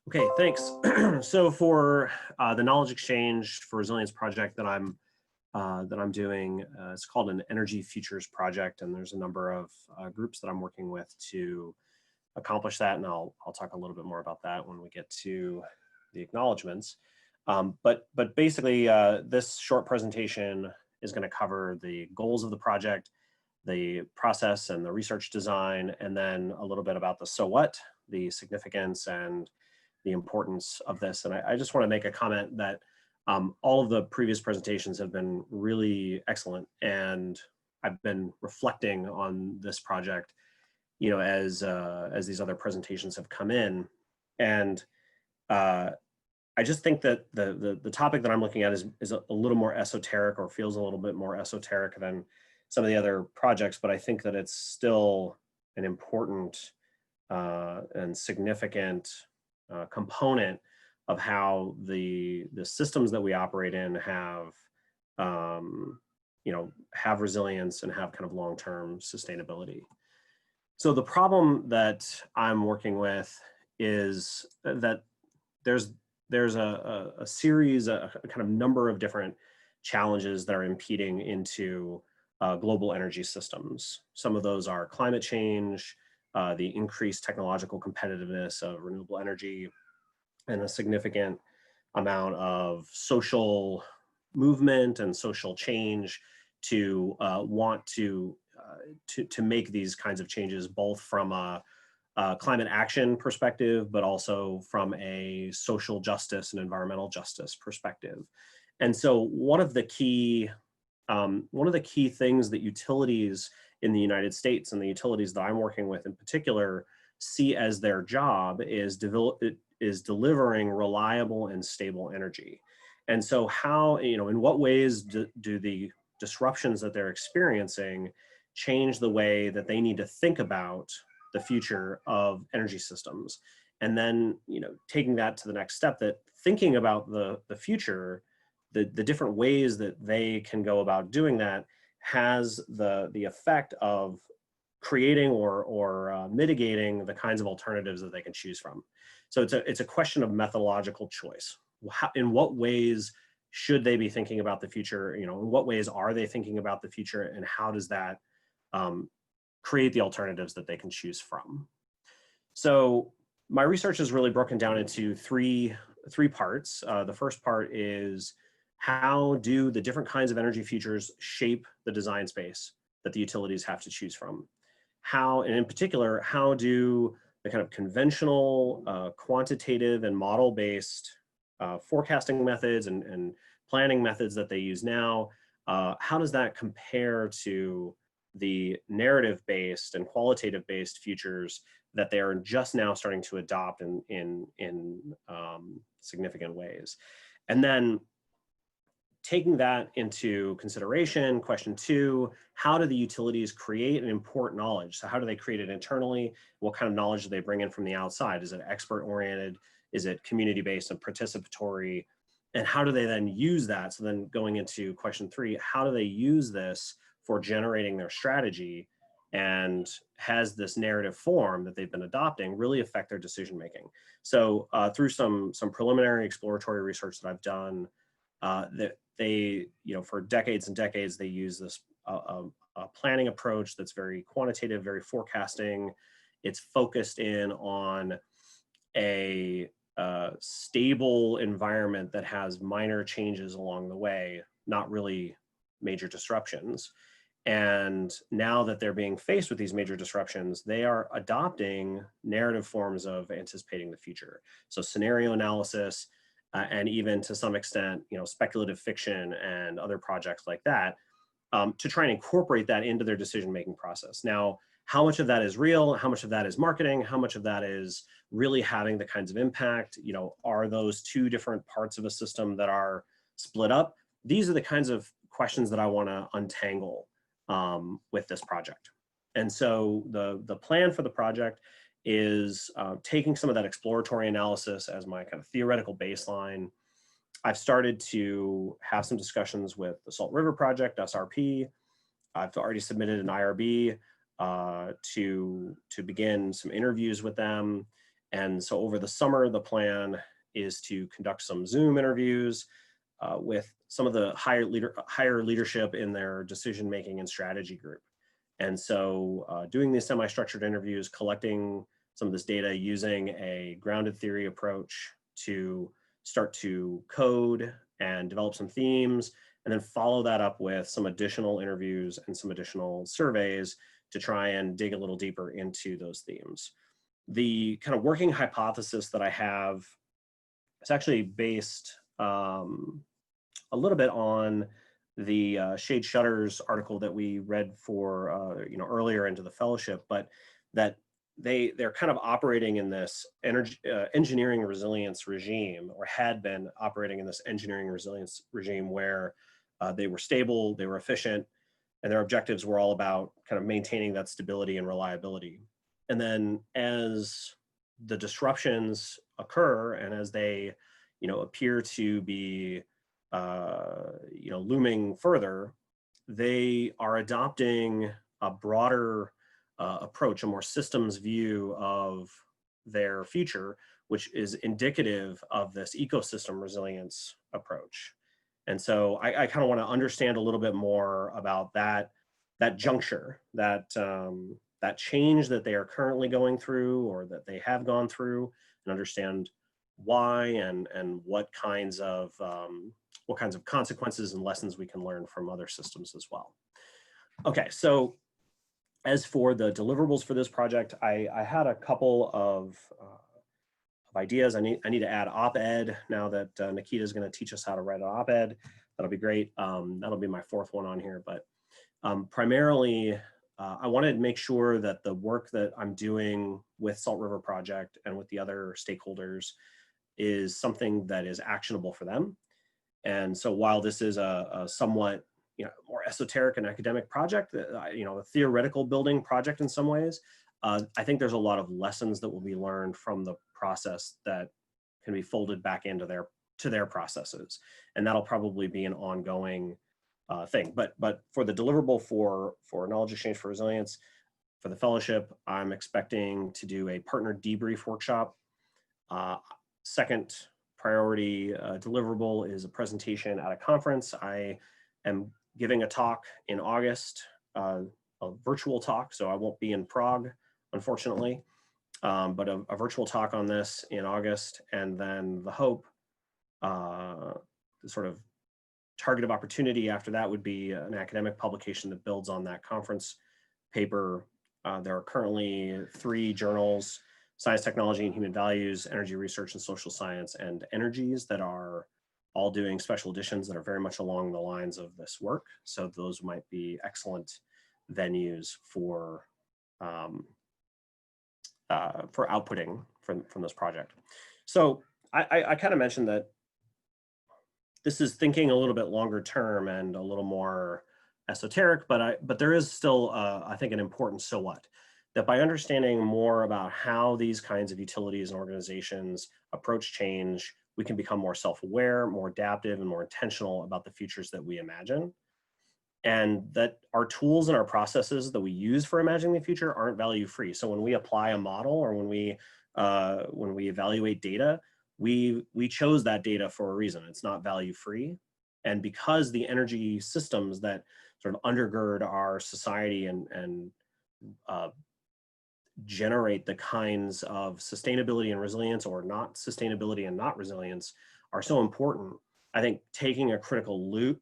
Okay, thanks. So for the knowledge exchange for resilience project that I'm doing, it's called an Energy Futures Project, and there's a number of groups that I'm working with to accomplish that, and I'll talk a little bit more about that when we get to the acknowledgements. But basically, this short presentation is going to cover the goals of the project, the process and the research design, and then a little bit about the so what, the significance and the importance of this. And I just want to make a comment that all of the previous presentations have been really excellent, and I've been reflecting on this project, as these other presentations have come in, and I just think that the topic that I'm looking at is a little more esoteric, or feels a little bit more esoteric than some of the other projects, but I think that it's still an important and significant component of how the systems that we operate in have resilience and have kind of long-term sustainability. So the problem that I'm working with is that there's a series, a kind of number of different challenges that are impeding into global energy systems. Some of those are climate change, the increased technological competitiveness of renewable energy, and a significant amount of social movement and social change to want to make these kinds of changes, both from a climate action perspective, but also from a social justice and environmental justice perspective. And so one of the key things that utilities in the United States, and the utilities that I'm working with in particular, see as their job is delivering reliable and stable energy. And so how, in what ways do the disruptions that they're experiencing change the way that they need to think about the future of energy systems? And then, taking that to the next step, that thinking about the future, the different ways that they can go about doing that has the effect of creating or mitigating the kinds of alternatives that they can choose from. So it's a question of methodological choice. In what ways should they be thinking about the future? In what ways are they thinking about the future, and how does that create the alternatives that they can choose from? So my research is really broken down into three parts. The first part is, how do the different kinds of energy futures shape the design space that the utilities have to choose from? How, and in particular, how do the kind of conventional quantitative and model-based forecasting methods and planning methods that they use now, how does that compare to the narrative-based and qualitative-based futures that they are just now starting to adopt in significant ways? And then, taking that into consideration, question two, how do the utilities create and import knowledge? So how do they create it internally? What kind of knowledge do they bring in from the outside? Is it expert-oriented? Is it community-based and participatory? And how do they then use that? So then, going into question three, how do they use this for generating their strategy? And has this narrative form that they've been adopting really affect their decision-making? So through some preliminary exploratory research that I've done, that they, for decades and decades, they use this a planning approach that's very quantitative, very forecasting. It's focused in on a stable environment that has minor changes along the way, not really major disruptions. And now that they're being faced with these major disruptions, they are adopting narrative forms of anticipating the future. So scenario analysis, and even to some extent, speculative fiction and other projects like that, to try and incorporate that into their decision-making process. Now, how much of that is real? How much of that is marketing? How much of that is really having the kinds of impact? Are those two different parts of a system that are split up? These are the kinds of questions that I want to untangle with this project. And so the plan for the project is taking some of that exploratory analysis as my kind of theoretical baseline. I've started to have some discussions with the Salt River Project, SRP. I've already submitted an IRB to begin some interviews with them. And so over the summer, the plan is to conduct some Zoom interviews with some of the higher leadership in their decision-making and strategy group. And so doing these semi-structured interviews, collecting some of this data using a grounded theory approach to start to code and develop some themes, and then follow that up with some additional interviews and some additional surveys to try and dig a little deeper into those themes. The kind of working hypothesis that I have is actually based a little bit on the Shade Shutters article that we read for earlier into the fellowship, but that they're kind of operating in this engineering resilience regime, or had been operating in this engineering resilience regime where they were stable, they were efficient, and their objectives were all about kind of maintaining that stability and reliability. And then as the disruptions occur and as they appear to be looming further, they are adopting a broader approach, a more systems view of their future, which is indicative of this ecosystem resilience approach. And so I kind of want to understand a little bit more about that juncture, that change that they are currently going through, or that they have gone through, and understand why and what kinds of consequences and lessons we can learn from other systems as well. Okay, so as for the deliverables for this project, I had a couple of ideas. I need to add op-ed now that Nikita is going to teach us how to write an op-ed. That'll be great. That'll be my fourth one on here. But primarily, I wanted to make sure that the work that I'm doing with Salt River Project and with the other stakeholders is something that is actionable for them. And so while this is a somewhat more esoteric and academic project, a theoretical building project in some ways, I think there's a lot of lessons that will be learned from the process that can be folded back into their processes, and that'll probably be an ongoing thing. But for the deliverable for Knowledge Exchange for Resilience, for the fellowship, I'm expecting to do a partner debrief workshop. Second priority deliverable is a presentation at a conference. I am giving a talk in August, a virtual talk, so I won't be in Prague, unfortunately, but a virtual talk on this in August. And then the hope, the sort of target of opportunity after that would be an academic publication that builds on that conference paper. There are currently 3 journals: Science, Technology, and Human Values, Energy Research and Social Science, and Energies, that are all doing special editions that are very much along the lines of this work. So those might be excellent venues for outputting from this project. So I kind of mentioned that this is thinking a little bit longer term and a little more esoteric, but there is still, I think, an important so what. That by understanding more about how these kinds of utilities and organizations approach change, we can become more self-aware, more adaptive, and more intentional about the futures that we imagine. And that our tools and our processes that we use for imagining the future aren't value-free. So when we apply a model, or when we evaluate data, we chose that data for a reason. It's not value-free. And because the energy systems that sort of undergird our society and generate the kinds of sustainability and resilience, or not sustainability and not resilience, are so important, I think taking a critical look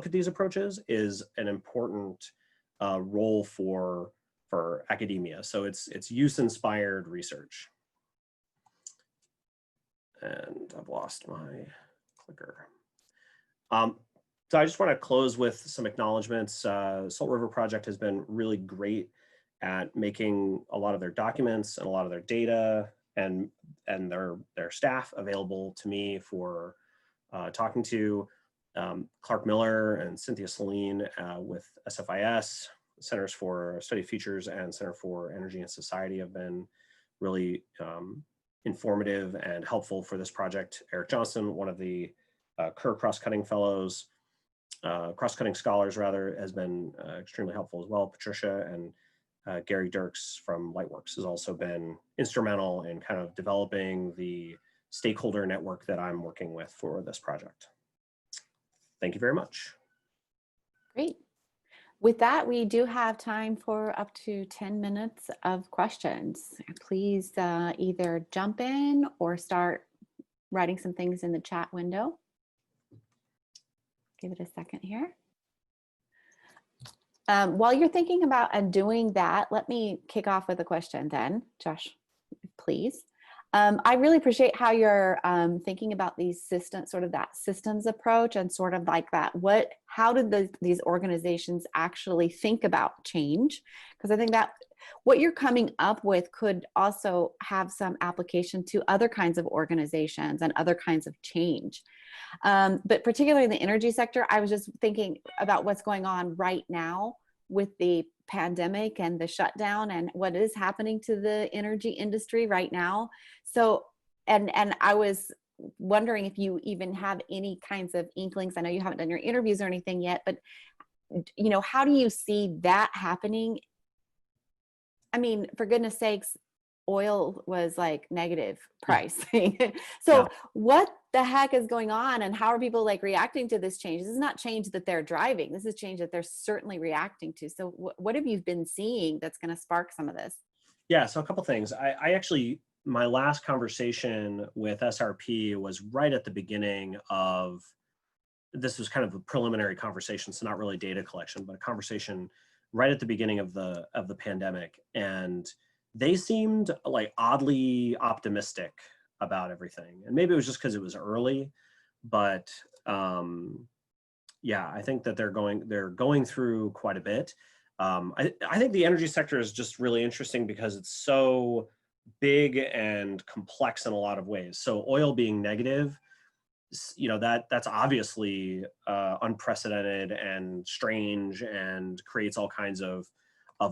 at these approaches is an important role for academia. So it's use-inspired research. And I've lost my clicker. So I just want to close with some acknowledgements. Salt River Project has been really great at making a lot of their documents and a lot of their data and their staff available to me for talking to. Clark Miller and Cynthia Celine with SFIS, Centers for Study of Futures and Center for Energy and Society, have been really informative and helpful for this project. Eric Johnson, one of the Kerr cross-cutting fellows, cross-cutting scholars rather, has been extremely helpful as well. Patricia and Gary Dirks from Lightworks has also been instrumental in kind of developing the stakeholder network that I'm working with for this project. Thank you very much. Great. With that, we do have time for up to 10 minutes of questions. Please either jump in or start writing some things in the chat window. Give it a second here. While you're thinking about and doing that, let me kick off with a question then, Josh, please. I really appreciate how you're thinking about these systems, sort of that systems approach and sort of like that. How did these organizations actually think about change? Because I think that what you're coming up with could also have some application to other kinds of organizations and other kinds of change. But particularly in the energy sector, I was just thinking about what's going on right now with the pandemic and the shutdown and what is happening to the energy industry right now. So, and I was wondering if you even have any kinds of inklings. I know you haven't done your interviews or anything yet, but you know, how do you see that happening? I mean, for goodness sakes, oil was like negative pricing. So what the heck is going on, and how are people like reacting to this change? This is not change that they're driving. This is change that they're certainly reacting to. So what have you been seeing that's going to spark some of this? Yeah, so a couple things. I actually, my last conversation with SRP was right at the beginning of, this was kind of a preliminary conversation, so not really data collection, but a conversation right at the beginning of the pandemic. And they seemed like oddly optimistic about everything. And maybe it was just because it was early, but yeah, I think that they're going through quite a bit. I think the energy sector is just really interesting because it's so big and complex in a lot of ways. So oil being negative, you know, that's obviously unprecedented and strange and creates all kinds of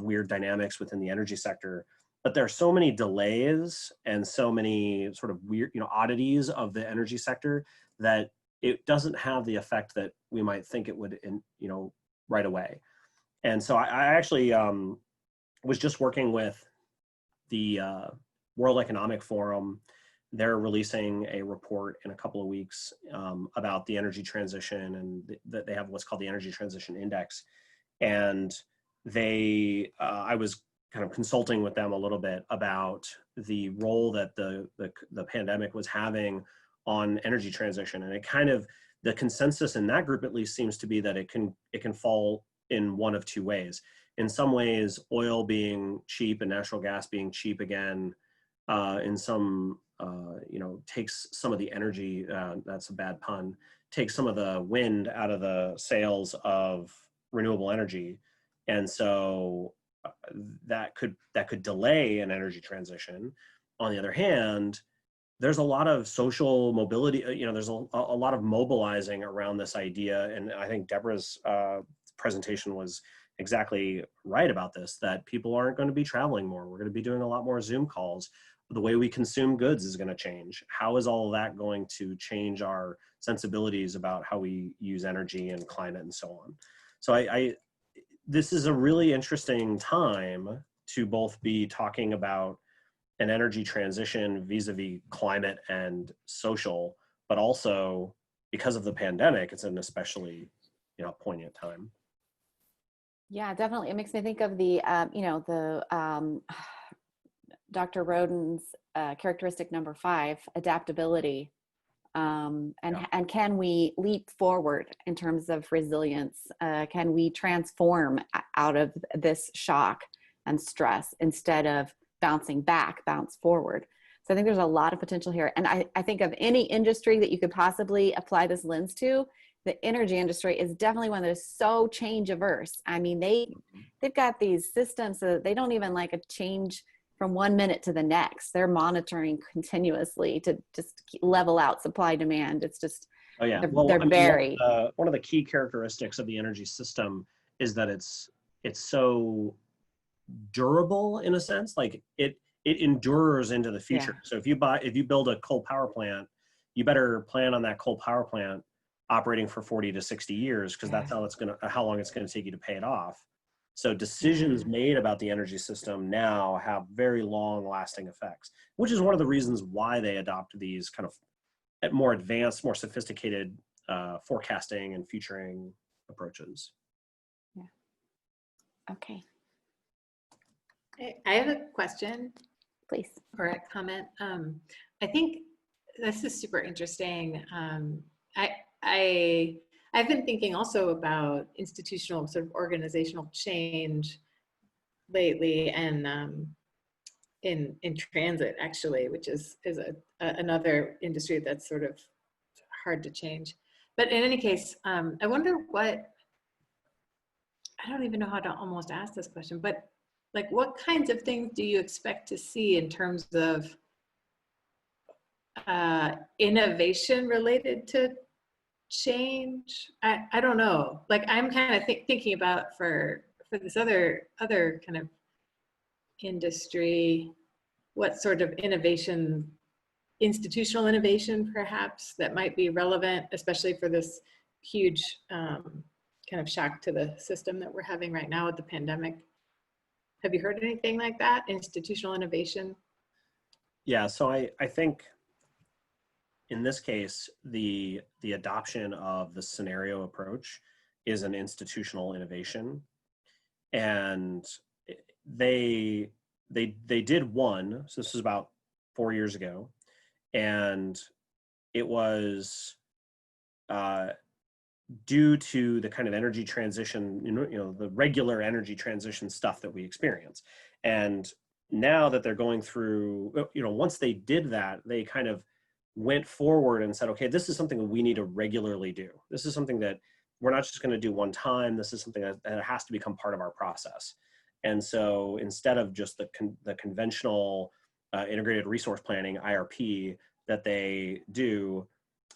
weird dynamics within the energy sector. But there are so many delays and so many sort of weird, you know, oddities of the energy sector that it doesn't have the effect that we might think it would, you know, right away. And so I actually was just working with the World Economic Forum. They're releasing a report in a couple of weeks about the energy transition, and that they have what's called the Energy Transition Index. And I was kind of consulting with them a little bit about the role that the pandemic was having on energy transition. And it kind of, the consensus in that group at least seems to be that it can fall in one of two ways. In some ways, oil being cheap and natural gas being cheap again, in some, you know, takes some of the energy, that's a bad pun, takes some of the wind out of the sails of renewable energy. And so that could delay an energy transition. On the other hand, there's a lot of social mobility, you know, there's a lot of mobilizing around this idea. And I think Deborah's presentation was exactly right about this, that people aren't going to be traveling more. We're going to be doing a lot more Zoom calls. The way we consume goods is going to change. How is all of that going to change our sensibilities about how we use energy and climate and so on? So this is a really interesting time to both be talking about an energy transition vis-a-vis climate and social, but also because of the pandemic, it's an especially, you know, poignant time. Yeah, definitely. It makes me think of the, you know, the Dr. Roden's characteristic number 5, adaptability. And can we leap forward in terms of resilience? Can we transform out of this shock and stress instead of bouncing back, bounce forward? So I think there's a lot of potential here. And I think of any industry that you could possibly apply this lens to, the energy industry is definitely one that is so change averse. I mean, they've got these systems so that they don't even like a change from one minute to the next. They're monitoring continuously to just level out supply demand. It's just, oh yeah, they're very. One of the key characteristics of the energy system is that it's so durable in a sense, like it endures into the future. Yeah. So if you build a coal power plant, you better plan on that coal power plant operating for 40 to 60 years, because that's how long it's going to take you to pay it off. So decisions made about the energy system now have very long lasting effects, which is one of the reasons why they adopt these kind of more advanced, more sophisticated forecasting and futuring approaches. Yeah. Okay. I have a question, Please. or a comment. I think this is super interesting. I've been thinking also about institutional sort of organizational change lately, and in transit actually, which is another industry that's sort of hard to change. But in any case, I wonder what, I don't even know how to almost ask this question, but like what kinds of things do you expect to see in terms of innovation related to change? I don't know. Like I'm kind of thinking about for this other kind of industry, what sort of innovation, institutional innovation perhaps, that might be relevant, especially for this huge kind of shock to the system that we're having right now with the pandemic. Have you heard anything like that, institutional innovation? Yeah, so I think in this case, the adoption of the scenario approach is an institutional innovation. And they did one, so this was about 4 years ago, and it was due to the kind of energy transition, the regular energy transition stuff that we experience. And now that they're going through, once they did that, they kind of went forward and said, okay, this is something that we need to regularly do. This is something that we're not just going to do one time. This is something that has to become part of our process. And so instead of just the conventional integrated resource planning, IRP, that they do,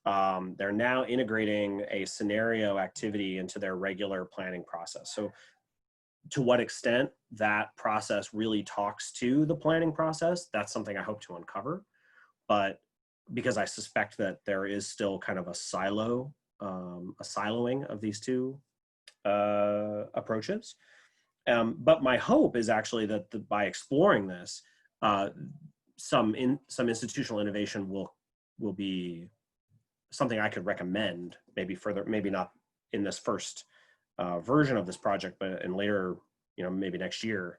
they're now integrating a scenario activity into their regular planning process. So to what extent that process really talks to the planning process, that's something I hope to uncover. But because I suspect that there is still kind of a siloing of these two approaches. But my hope is actually that by exploring this, some institutional innovation will be something I could recommend, maybe further, maybe not in this first version of this project, but in later, maybe next year,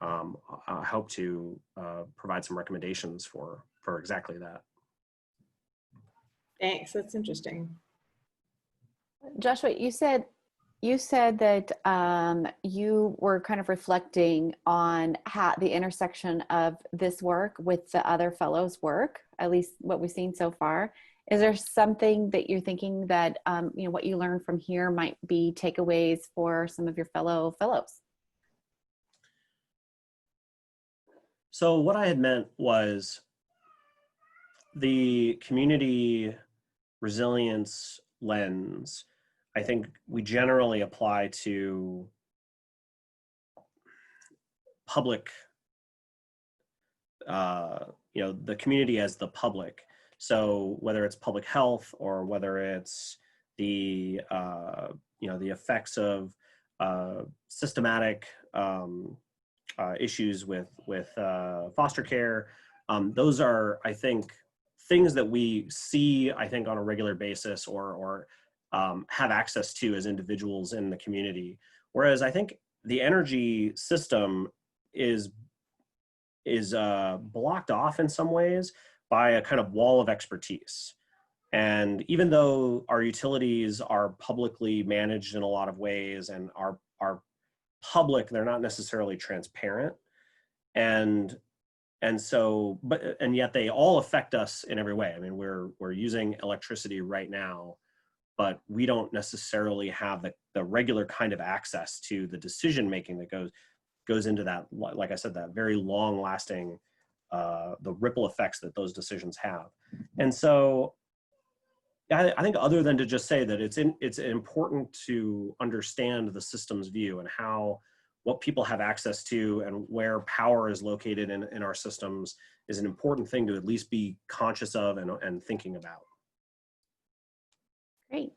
I hope to provide some recommendations for exactly that. Thanks, that's interesting. Joshua, you said that you were kind of reflecting on how the intersection of this work with the other fellows' work, at least what we've seen so far. Is there something that you're thinking that what you learned from here might be takeaways for some of your fellows? So what I had meant was the community resilience lens, I think we generally apply to public, the community as the public. So whether it's public health or whether it's the effects of systematic issues with foster care, those are, I think, things that we see, I think, on a regular basis or have access to as individuals in the community. Whereas I think the energy system is blocked off in some ways by a kind of wall of expertise. And even though our utilities are publicly managed in a lot of ways and are public, they're not necessarily transparent. And yet they all affect us in every way. I mean, we're using electricity right now, but we don't necessarily have the regular kind of access to the decision making that goes into that, like I said, that very long lasting, the ripple effects that those decisions have. And so I think other than to just say that it's important to understand the system's view and what people have access to and where power is located in our systems is an important thing to at least be conscious of and thinking about. Great.